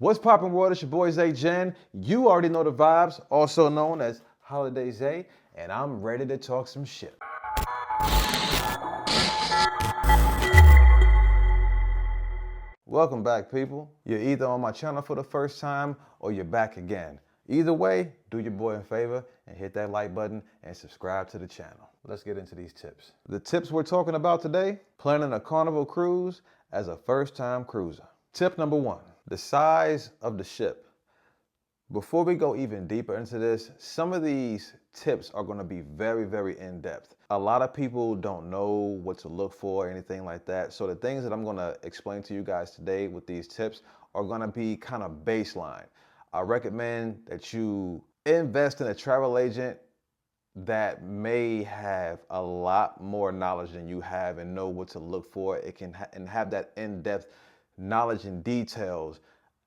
What's poppin' world? It's your boy Zay Jen. You already know the vibes, also known as Holiday Zay, and I'm ready to talk some shit. Welcome back, people. You're either on my channel for the first time or you're back again. Either way, do your boy a favor and hit that like button and subscribe to the channel. Let's get into these tips. The tips we're talking about today: planning a Carnival cruise as a first-time cruiser. Tip number one, the size of the ship. Before we go even deeper into this, some of these tips are going to be very, very in-depth. A lot of people don't know what to look for or anything like that. So the things that I'm going to explain to you guys today with these tips are going to be kind of baseline. I recommend that you invest in a travel agent that may have a lot more knowledge than you have and know what to look for. It can and have that in-depth knowledge and details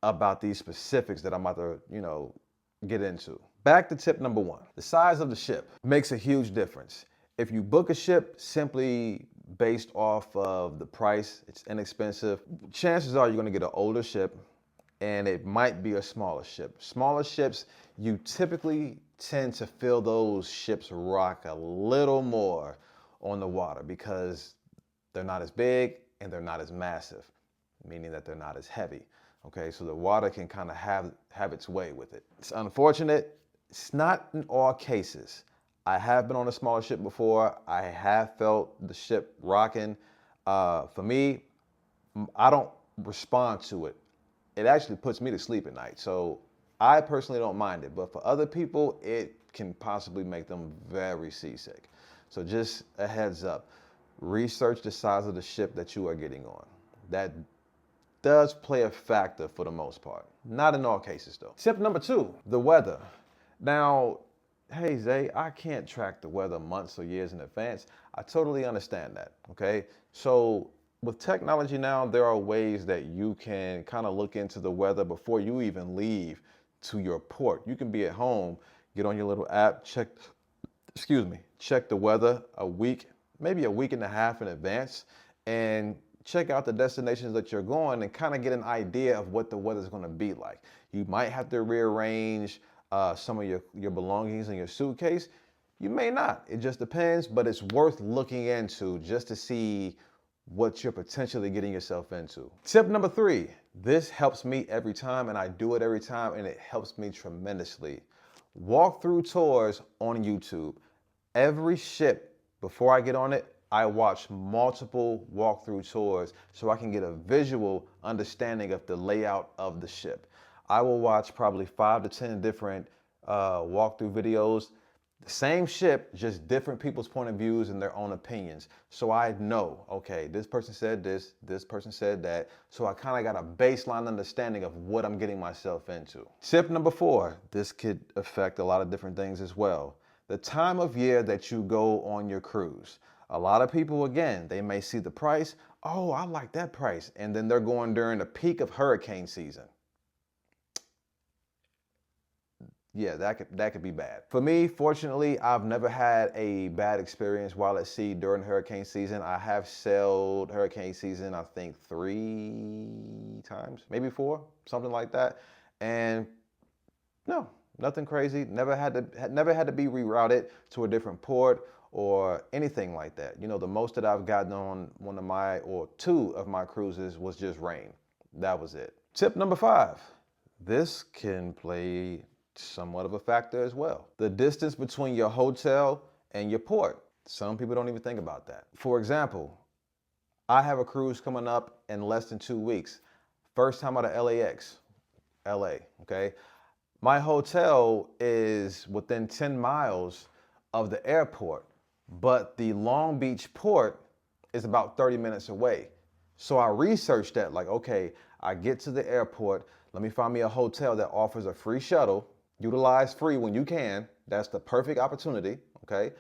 about these specifics that I'm about to, get into. Back to tip number one. The size of the ship makes a huge difference. If you book a ship simply based off of the price, it's inexpensive, chances are you're gonna get an older ship and it might be a smaller ship. Smaller ships, you typically tend to feel those ships rock a little more on the water because they're not as big and they're not as massive, meaning that they're not as heavy. Okay, so the water can kind of have its way with it. It's unfortunate. It's not in all cases. I have been on a smaller ship before. I have felt the ship rocking. For me, I don't respond to it. It actually puts me to sleep at night. So I personally don't mind it. But for other people, it can possibly make them very seasick. So just a heads up. Research the size of the ship that you are getting on. That does play a factor for the most part. Not in all cases though. Tip number two, the weather. Now, hey Zay, I can't track the weather months or years in advance. I totally understand that, okay? So with technology now, there are ways that you can kind of look into the weather before you even leave to your port. You can be at home, get on your little app, check the weather maybe a week and a half in advance, and check out the destinations that you're going and kind of get an idea of what the weather's going to be like. You might have to rearrange some of your belongings in your suitcase. You may not. It just depends, but it's worth looking into just to see what you're potentially getting yourself into. Tip number three. This helps me every time, and I do it every time, and it helps me tremendously. Walkthrough tours on YouTube. Every ship, before I get on it, I watch multiple walkthrough tours so I can get a visual understanding of the layout of the ship. I will watch probably 5 to 10 different walkthrough videos. The same ship, just different people's point of views and their own opinions. So I know, okay, this person said this person said that. So I kind of got a baseline understanding of what I'm getting myself into. Tip number four, this could affect a lot of different things as well. The time of year that you go on your cruise. A lot of people, again, they may see the price. Oh, I like that price. And then they're going during the peak of hurricane season. Yeah, that could be bad. For me, fortunately, I've never had a bad experience while at sea during hurricane season. I have sailed hurricane season, I think 3 times, maybe 4, something like that. And no, nothing crazy. Never had to be rerouted to a different port or anything like that. The most that I've gotten on one of my, or 2 of my cruises was just rain. That was it. Tip number 5. This can play somewhat of a factor as well. The distance between your hotel and your port. Some people don't even think about that. For example, I have a cruise coming up in less than 2 weeks. First time out of LAX, LA, okay? My hotel is within 10 miles of the airport, but the Long Beach port is about 30 minutes away. So I researched that, like, okay, I get to the airport, let me find me a hotel that offers a free shuttle, utilize free when you can. That's the perfect opportunity, okay?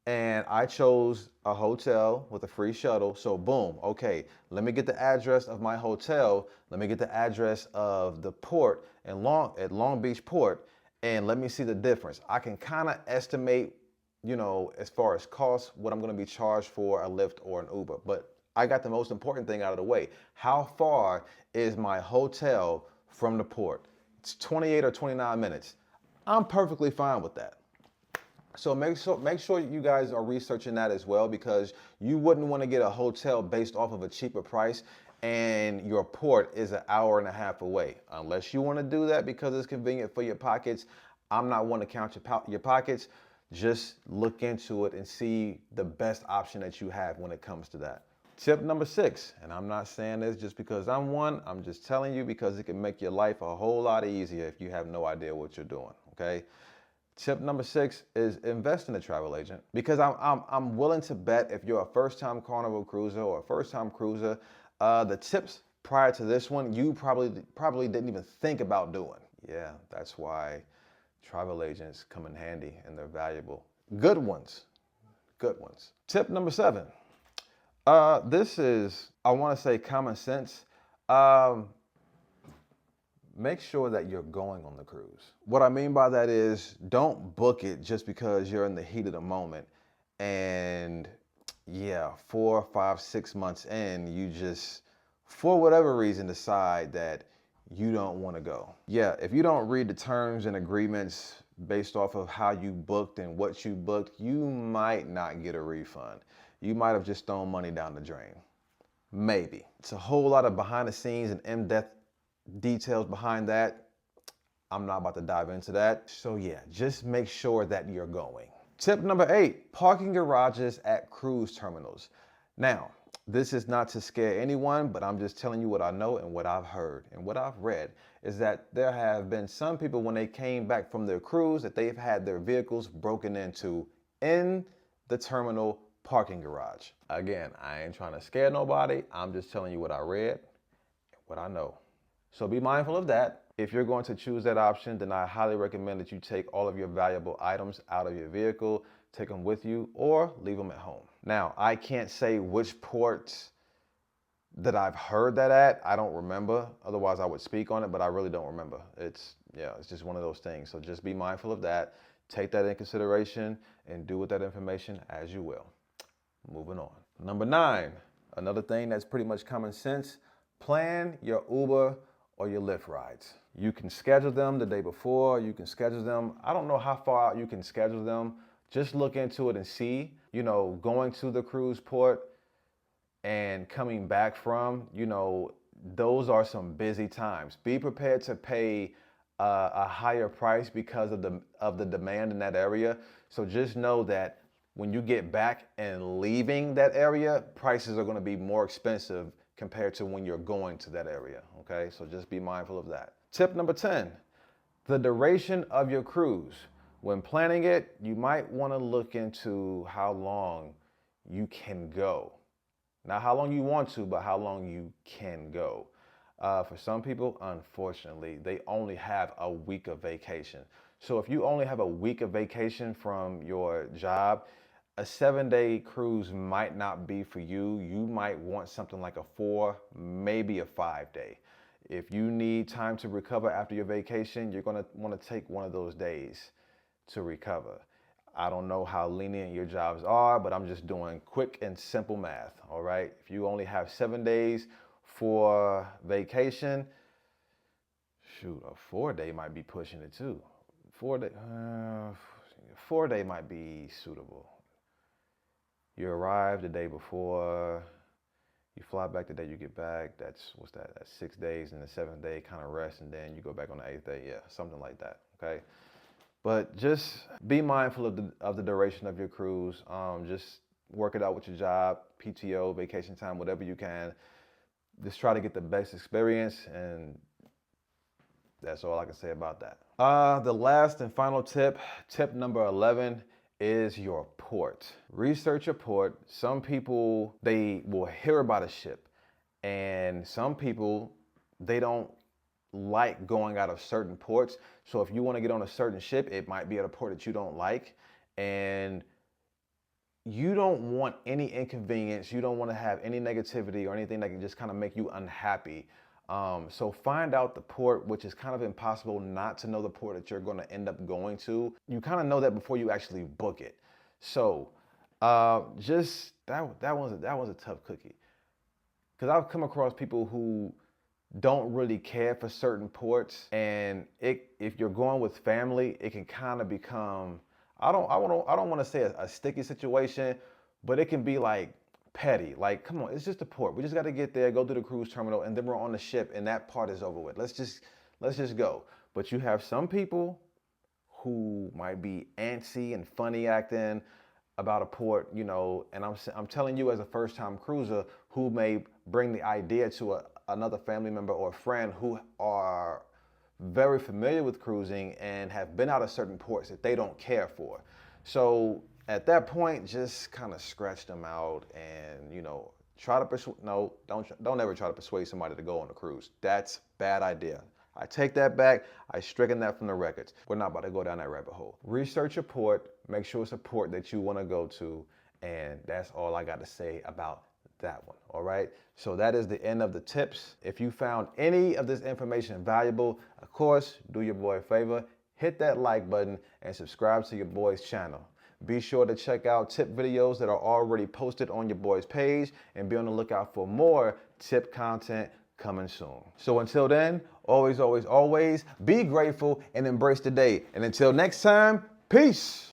And I chose a hotel with a free shuttle. So boom, okay, let me get the address of my hotel. Let me get the address of the port at Long Beach Port, and let me see the difference. I can kind of estimate, as far as cost, what I'm going to be charged for a Lyft or an Uber. But I got the most important thing out of the way. How far is my hotel from the port. It's 28 or 29 minutes. I'm perfectly fine with that. So make sure you guys are researching that as well, because you wouldn't want to get a hotel based off of a cheaper price and your port is an hour and a half away. Unless you want to do that because it's convenient for your pockets. I'm not one to count your pockets. Just look into it and see the best option that you have when it comes to that. Tip number 6, and I'm not saying this just because I'm one, I'm just telling you because it can make your life a whole lot easier if you have no idea what you're doing, okay? Tip number 6 is invest in a travel agent, because I'm willing to bet if you're a first-time Carnival cruiser or a first-time cruiser, the tips prior to this one, you probably didn't even think about doing. Yeah, that's why travel agents come in handy and they're valuable. Good ones, good ones. Tip number 7. This is, I want to say, common sense. Make sure that you're going on the cruise. What I mean by that is, don't book it just because you're in the heat of the moment. And yeah, 4, 5, 6 months in, you just, for whatever reason, decide that you don't want to go. Yeah, if you don't read the terms and agreements based off of how you booked and what you booked, you might not get a refund. You might have just thrown money down the drain. Maybe. It's a whole lot of behind the scenes and in-depth details behind that. I'm not about to dive into that. So yeah, just make sure that you're going. Tip number 8, parking garages at cruise terminals. Now, this is not to scare anyone, but I'm just telling you what I know and what I've heard. And what I've read is that there have been some people when they came back from their cruise that they've had their vehicles broken into in the terminal parking garage. Again, I ain't trying to scare nobody. I'm just telling you what I read and what I know. So be mindful of that. If you're going to choose that option, then I highly recommend that you take all of your valuable items out of your vehicle, take them with you, or leave them at home. Now, I can't say which ports that I've heard that at. I don't remember. Otherwise, I would speak on it, but I really don't remember. It's just one of those things. So just be mindful of that. Take that in consideration and do with that information as you will. Moving on. Number 9, another thing that's pretty much common sense, plan your Uber or your Lyft rides. You can schedule them the day before, you can schedule them. I don't know how far out you can schedule them. Just look into it and see, going to the cruise port and coming back from, those are some busy times. Be prepared to pay a higher price because of the demand in that area. So just know that when you get back and leaving that area, prices are going to be more expensive compared to when you're going to that area, okay? So just be mindful of that. Tip number 10, the duration of your cruise. When planning it, you might want to look into how long you can go. Not how long you want to, but how long you can go. For some people, unfortunately, they only have a week of vacation. So if you only have a week of vacation from your job, a 7-day cruise might not be for you. You might want something like a 4, maybe a 5-day. If you need time to recover after your vacation, you're gonna wanna take one of those days to recover. I don't know how lenient your jobs are, but I'm just doing quick and simple math, all right? If you only have 7 days for vacation, shoot, a 4-day might be pushing it too. 4-day might be suitable. You arrive the day before, you fly back the day you get back. That's 6 days, and the 7th day kind of rest, and then you go back on the 8th day. Yeah, something like that, okay? But just be mindful of the duration of your cruise. Just work it out with your job, PTO, vacation time, whatever you can. Just try to get the best experience, and that's all I can say about that. The last and final tip number 11, is your port. Research your port. Some people, they will hear about a ship, and some people, they don't like going out of certain ports. So if you want to get on a certain ship, it might be at a port that you don't like, and you don't want any inconvenience. You don't want to have any negativity or anything that can just kind of make you unhappy. So find out the port, which is kind of impossible not to know the port that you're going to end up going to. You kind of know that before you actually book it. So just that was a tough cookie, because I've come across people who don't really care for certain ports, and if you're going with family, it can kind of become, I don't want to say a sticky situation, but it can be like petty. Like, come on, it's just a port. We just got to get there, go to the cruise terminal, and then we're on the ship, and that part is over with. Let's just go. But you have some people who might be antsy and funny acting about a port, and I'm telling you as a first-time cruiser who may bring the idea to another family member or a friend who are very familiar with cruising and have been out of certain ports that they don't care for. So at that point, just kind of scratch them out and, try to persuade. No, don't ever try to persuade somebody to go on a cruise. That's bad idea. I take that back. I stricken that from the records. We're not about to go down that rabbit hole. Research a port. Make sure it's a port that you want to go to. And that's all I got to say about that one. All right. So that is the end of the tips. If you found any of this information valuable, of course, do your boy a favor. Hit that like button and subscribe to your boy's channel. Be sure to check out tip videos that are already posted on your boy's page and be on the lookout for more tip content coming soon. So until then, always, always, always be grateful and embrace the day. And until next time, peace.